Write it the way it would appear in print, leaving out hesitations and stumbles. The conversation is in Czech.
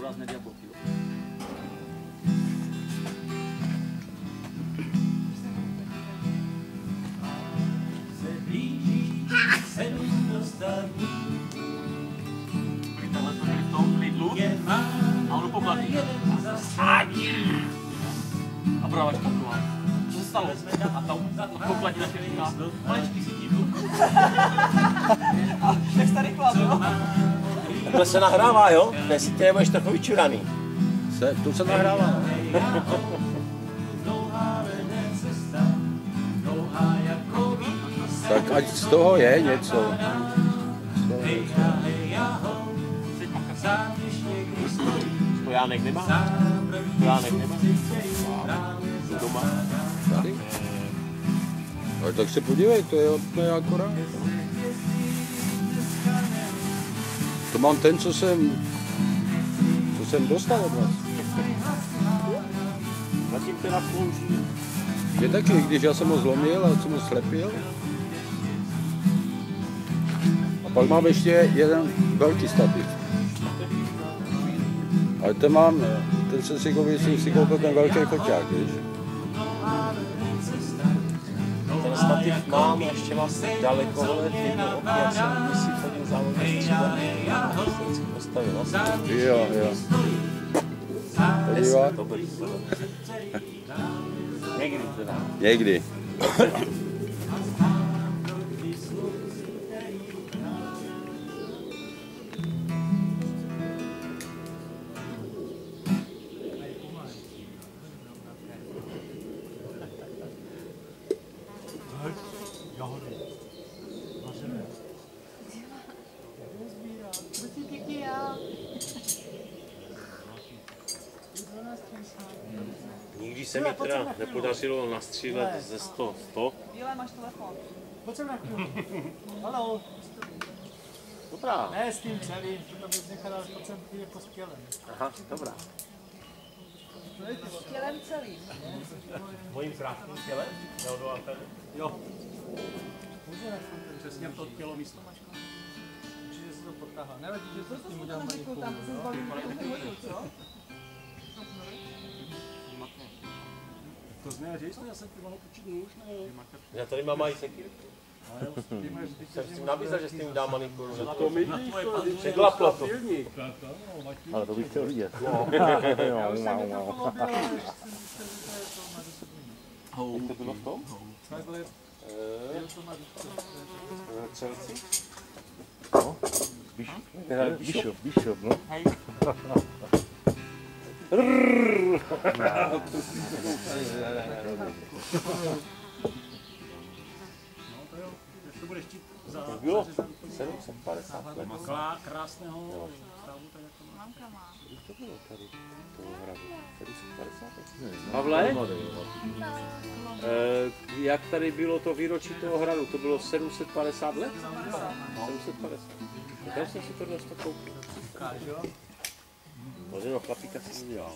rázné diabolky. Tenhle to je v tom Lidlu a ono poplatí. A prodáváš taková. Co se stalo? A tam poplatí na těch říká, malečký si tím. Tak jste rychlá, jo? Takhle se nahrává, jo? Jestli tě nebudeš trochu vyčuraný. To se nahrává. Tak ať z toho je něco. Stojánek nemá? Stojánek nemá? Doma? Tady? Ale tak se podívej, to je akorát. To mám ten, co jsem dostal od vás. Zatím teda slouží. Je taky, když já jsem ho zlomil a jsem ho slepil. A pak mám ještě jeden velký stativ. Ale ten jsem si koupil ten velký foťák, víš. Ten stativ mám ještě vlastně dalekohled, jedno oky, jak jsem si chodil závodně střídat. Postavil vlastně. Jo. Podívá. Dobrý. Někdy teda. Někdy. Nikdy se mi teda nepodařilo nastřílet ze 100. Bílé, máš telefon. Pojď sem na chvíli. Haló. Dobrá. Ne s tím celým, to bych nechal, ale pojď sem jako s tělem. Aha, dobrá. S tělem celým. Mojím krásným tělem? Jo. Přesně to tělo místo. Určitě se to potáhá. Nevadí, že to s tím To udělám tam řekl, malinkou. tam jsem zbalil hodinu, co? To zná, že jste, já jsem ti mohl počít nůž, nebo? Já tady mám i sekírku. Jsem s tím nabízel, že s tím dám manikuru. To mi Překlaplo to. Ale to bych chtěl vidět. Já už jsem to polomil, ale Jak to bylo v tom? takhle to má Chelsea? Bishop, no. To bude štít za... Bylo 750 let. Krásného stavu, tak jako má. Mamka má. To bylo tady, toho hradu. 750 let. Pavle? Jak tady bylo to výročí toho hradu? To bylo 750 let? 750. Tam jsem si to dostal koupil. Možná chlapíka si udělal.